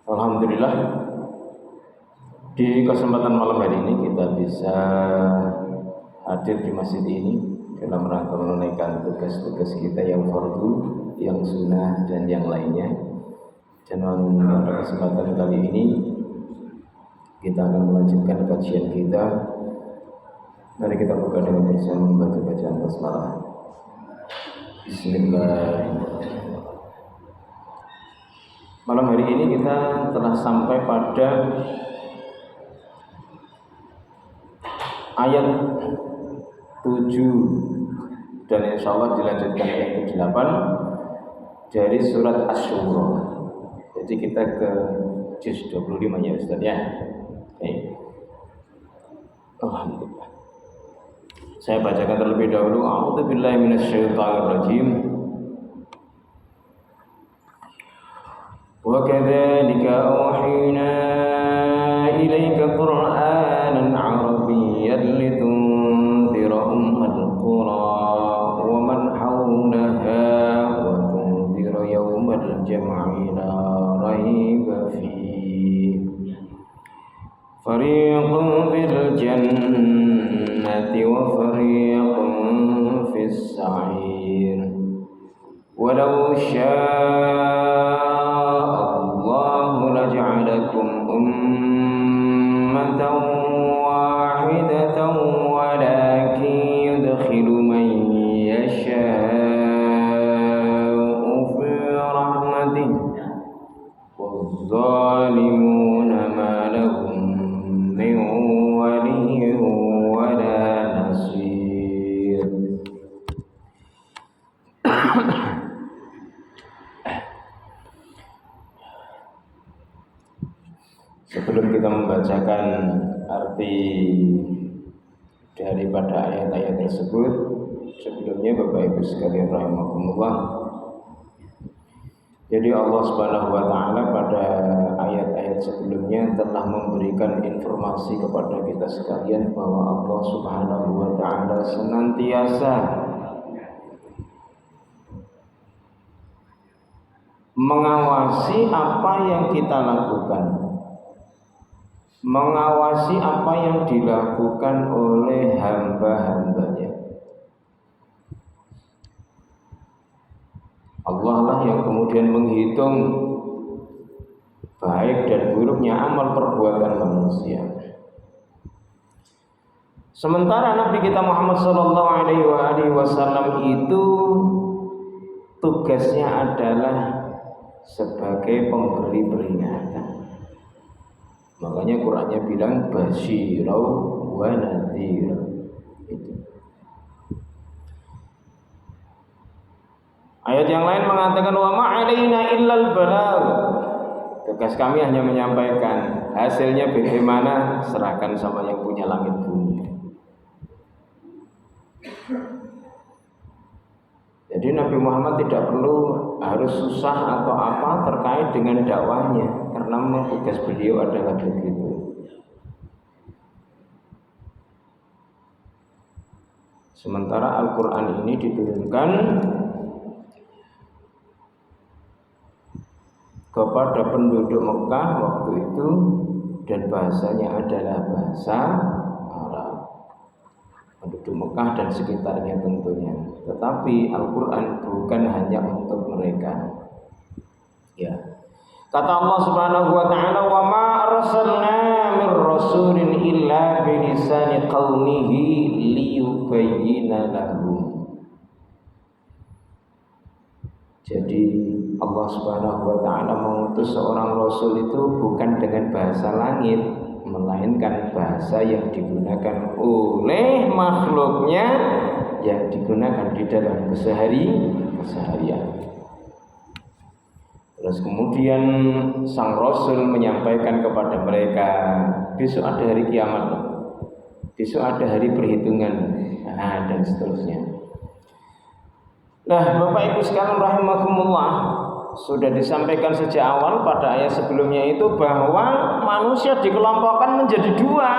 Alhamdulillah, di kesempatan malam hari ini kita bisa hadir di masjid ini dalam rangka menunaikan tugas-tugas kita yang fardu, yang sunnah dan yang lainnya. Dan pada kesempatan kali ini kita akan melanjutkan kajian kita. Mari kita buka dengan bersama membaca bacaan basmalah. Bismillahirrahmanirrahim. Malam hari ini kita telah sampai pada ayat 7 dan insya Allah dilanjutkan ayat ke-8 dari surat Asy-Syura. Jadi kita ke juz 25 ya Ustaz ya. Alhamdulillah. Saya bacakan terlebih dahulu. A'udzubillahi minasyaitonirrajim. وَكَذَلِكَ أَوْحَيْنَا إِلَيْكَ قُرْآنًا عَرَبِيًّا لِتُنذِرَ أُمَّ الْقُرَى وَمَنْ حَوْلَهَا وَتُنذِرَ يَوْمَ الْجَمْعِ لَا رَيْبَ فِيهِ فَرِيقٌ فِي الْجَنَّةِ وَفَرِيقٌ فِي السَّعِيرِ وَلَوْ شَاءَ لَجَعَلَكُمْ أُمَّةً وَاحِدَةً وَلَكِنْ يُدْخِلُ مَنْ يَشَاءُ فِي رَحْمَتِهِ وَالظَّالِمُونَ مَا لَهُم مِّن وَلِيٍّ وَلَا نَصِيرٍ. Sebelum kita membacakan arti daripada ayat-ayat tersebut, sebelumnya Bapak Ibu sekalian rahimakumullah. Jadi Allah Subhanahu wa taala pada ayat-ayat sebelumnya telah memberikan informasi kepada kita sekalian bahwa Allah Subhanahu wa taala senantiasa mengawasi apa yang kita lakukan, mengawasi apa yang dilakukan oleh hamba-hambanya. Allah lah yang kemudian menghitung baik dan buruknya amal perbuatan manusia. Sementara Nabi kita Muhammad sallallahu alaihi wasallam itu tugasnya adalah sebagai pemberi peringatan. Makanya Qur'annya bilang basyirau wa nadhir. Itu. Ayat yang lain mengatakan wa ma 'alaina illal balagh. Tugas kami hanya menyampaikan, hasilnya bagaimana serahkan sama yang punya langit bumi. Jadi Nabi Muhammad tidak perlu harus susah atau apa terkait dengan dakwahnya, karena memang tugas beliau adalah begitu. Sementara Al-Quran ini diturunkan kepada penduduk Mekah waktu itu dan bahasanya adalah bahasa Arab, penduduk Mekah dan sekitarnya tentunya. Tetapi Al-Quran bukan hanya untuk mereka. Ya. Kata Allah Subhanahu wa taala, "Wa ma arsalna mir rasulin illa bi lisani qaumihi liyubayyina lahum." Jadi Allah Subhanahu wa taala mengutus seorang rasul itu bukan dengan bahasa langit, melainkan bahasa yang digunakan oleh makhluknya, yang digunakan di dalam keseharian. Terus kemudian sang Rasul menyampaikan kepada mereka, besok ada hari kiamat, besok ada hari perhitungan, dan seterusnya. Nah, Bapak Ibu sekalian rahimakumullah, sudah disampaikan sejak awal pada ayat sebelumnya itu bahwa manusia dikelompokkan menjadi dua.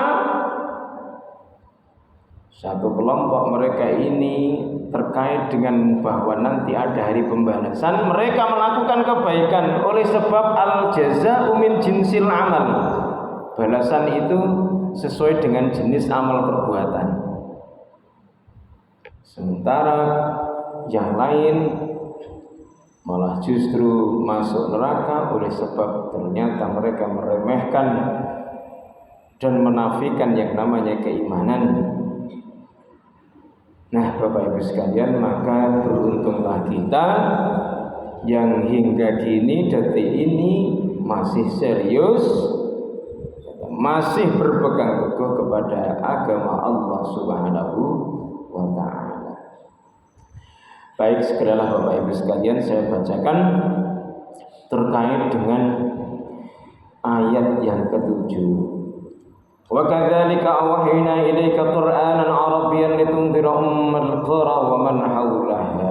Satu kelompok mereka ini terkait dengan bahwa nanti ada hari pembalasan, mereka melakukan kebaikan oleh sebab al-jaza'u min jinsil amal. Balasan itu sesuai dengan jenis amal perbuatan. Sementara yang lain malah justru masuk neraka oleh sebab ternyata mereka meremehkan dan menafikan yang namanya keimanan. Nah, Bapak Ibu sekalian, maka beruntunglah kita yang hingga kini, detik ini masih serius, masih berpegang teguh kepada agama Allah Subhanahu wa ta'ala. Baik, segeralah Bapak Ibu sekalian saya bacakan terkait dengan ayat yang ketujuh. Wa kadzalika awhayna ilaika Qur'anan Arabiyyan litundhira ummal qura wa man haulaha.